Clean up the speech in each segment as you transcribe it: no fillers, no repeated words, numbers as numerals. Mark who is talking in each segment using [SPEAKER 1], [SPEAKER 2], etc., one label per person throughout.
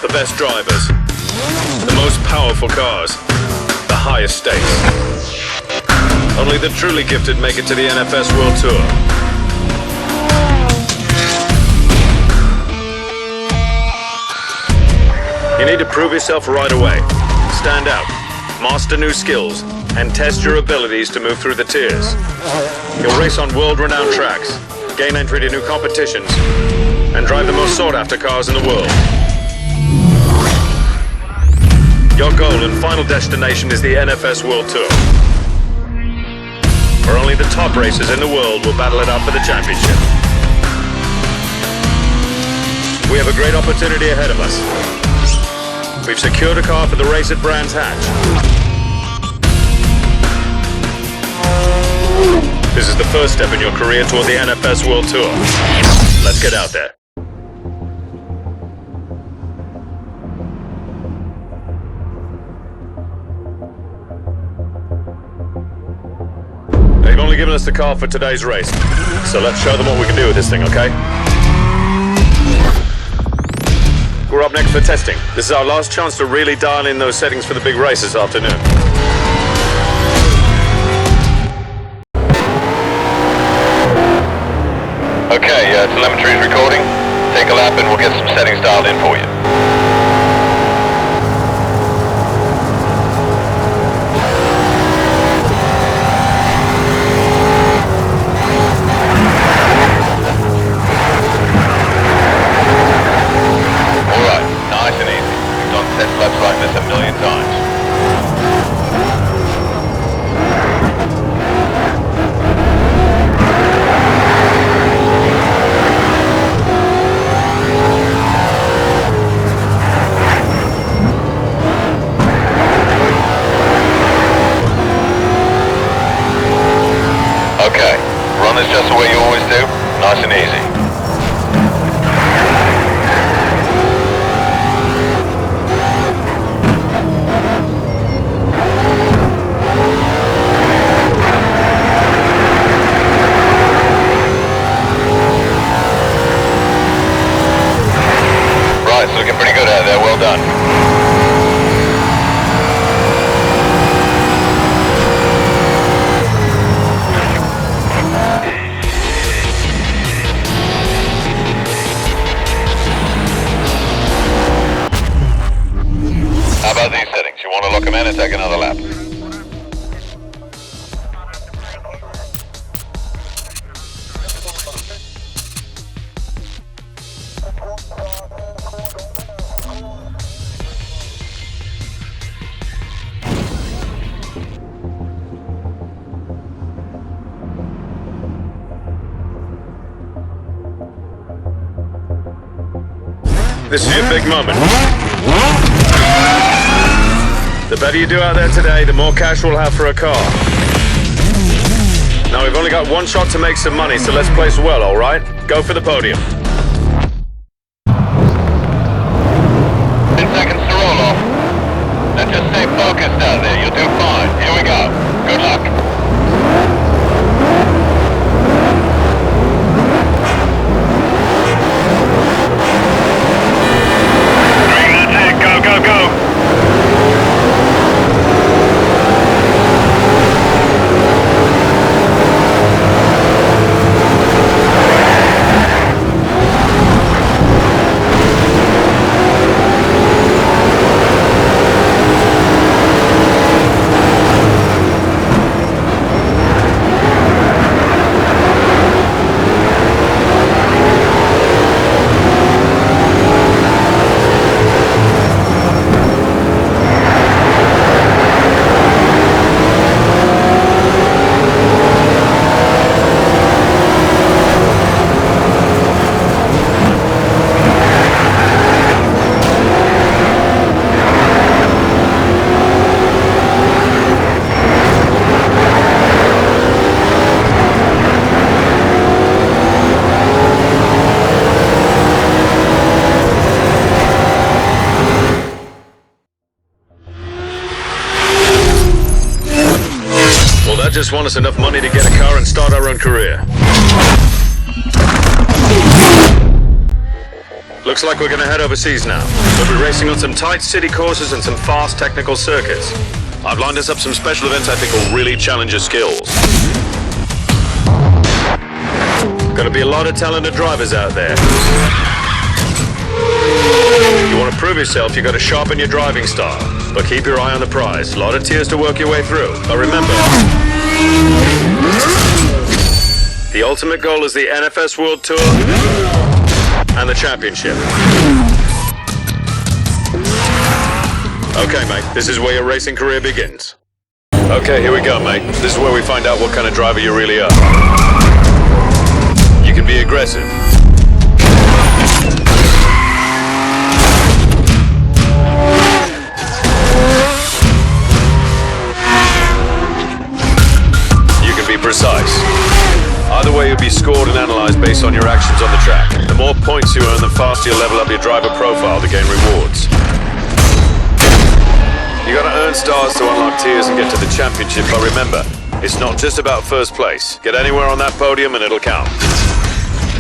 [SPEAKER 1] the best drivers, the most powerful cars, the highest stakes. Only the truly gifted make it to the NFS World Tour. You need to prove yourself right away. Stand out, master new skills, and test your abilities to move through the tiers. You'll race on world-renowned tracks, gain entry to new competitions, and drive the most sought-after cars in the world. Your goal and final destination is the NFS World Tour, where only the top racers in the world will battle it out for the championship. We have a great opportunity ahead of us. We've secured a car for the race at Brands Hatch. This is the first step in your career toward the NFS World Tour. Let's get out there. They've only given us the car for today's race, so let's show them what we can do with this thing, okay? We're up next for testing. This is our last chance to really dial in those settings for the big race this afternoon.
[SPEAKER 2] Okay, telemetry is recording. Take a lap and we'll get some settings dialed in for you. It's just the way you always do, nice and easy. Right, it's looking pretty good out there, well done. How about these settings? You want to lock them in and take another lap?
[SPEAKER 1] This is your big moment. The better you do out there today, the more cash we'll have for a car. Now we've only got one shot to make some money, so let's place well, alright? Go for the podium.
[SPEAKER 2] 10 seconds to roll off. Now just stay focused out there, you'll do fine. Here we go. Good luck.
[SPEAKER 1] I just want us enough money to get a car and start our own career. Looks Looks like we're going to head overseas now. We'll be racing on some tight city courses and some fast technical circuits. I've lined us up some special events I think will really challenge your skills. Gonna be a lot of talented drivers out there. You want to prove yourself, you got to sharpen your driving style. But keep your eye on the prize. A lot of tiers to work your way through. But remember, the ultimate goal is the NFS World Tour and the championship. Okay, mate, this is where your racing career begins. Okay, here we go, mate. This is where we find out what kind of driver you really are. You can be aggressive. You can be precise. Either way, you'll be scored and analyzed based on your actions on the track. The more points you earn, the faster you level up your driver profile to gain rewards. You gotta earn stars to unlock tiers and get to the championship, but remember, it's not just about first place. Get anywhere on that podium and it'll count.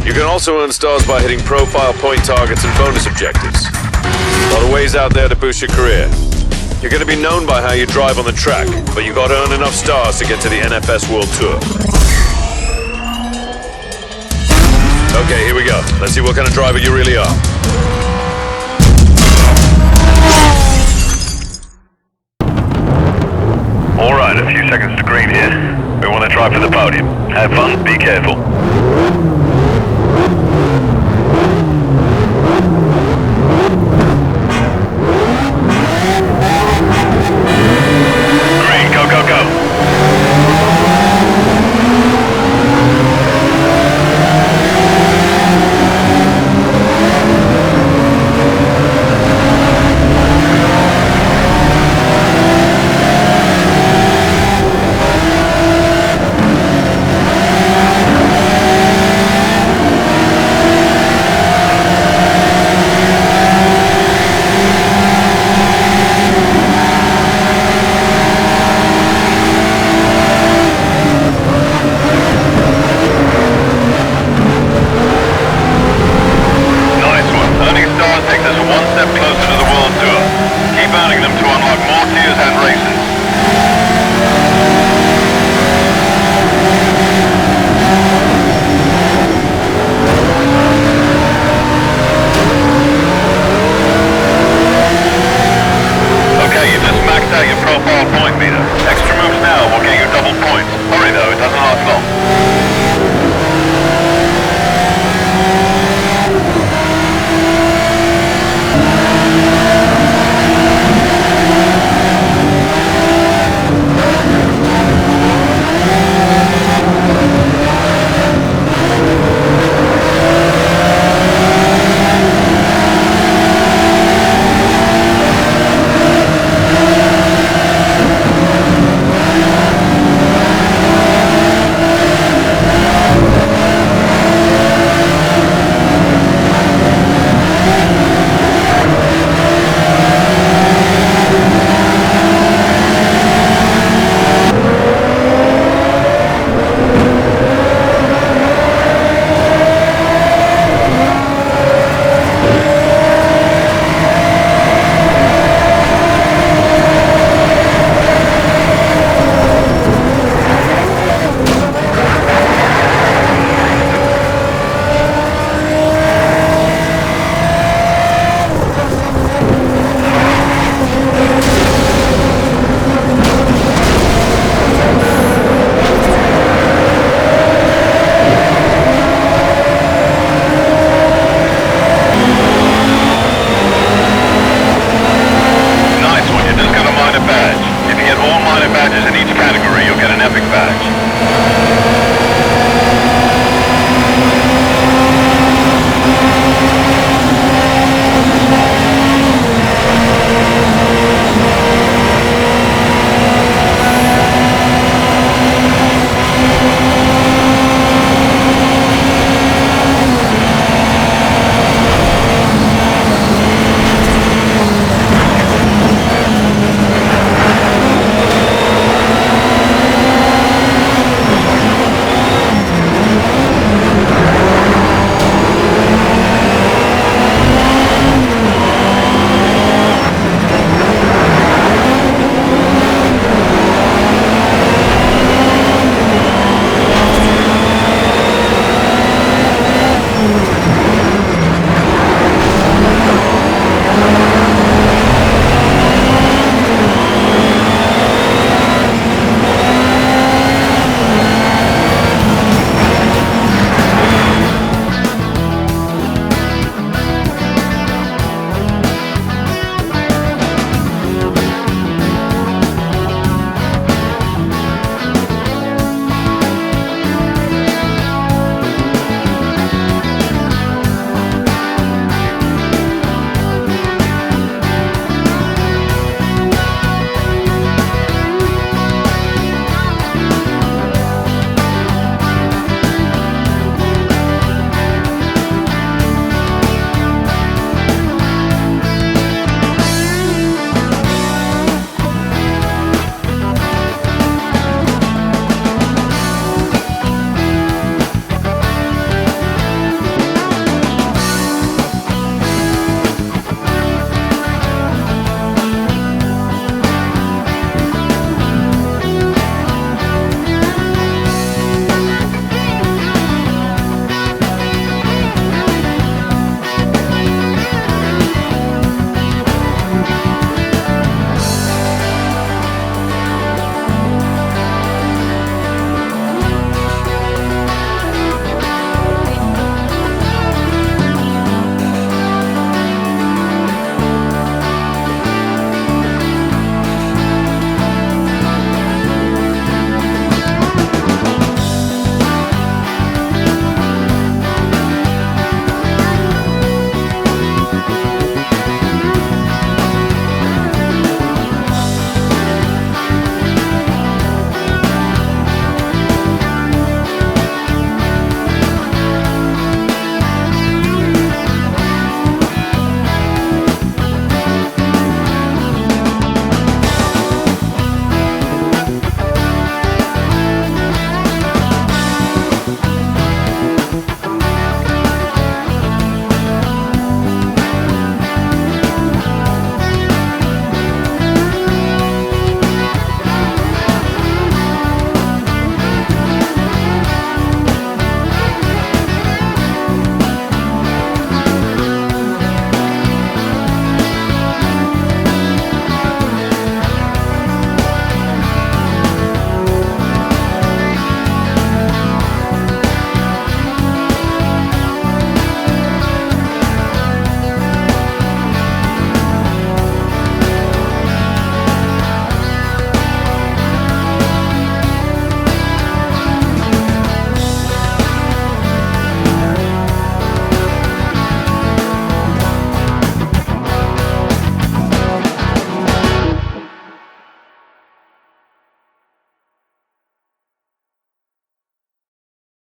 [SPEAKER 1] You can also earn stars by hitting profile point targets and bonus objectives. A lot of ways out there to boost your career. You're gonna be known by how you drive on the track, but you gotta earn enough stars to get to the NFS World Tour. Okay, here we go. Let's see what kind of driver you really are.
[SPEAKER 3] Alright, a few seconds to green here. We want to try for the podium. Have fun, be careful.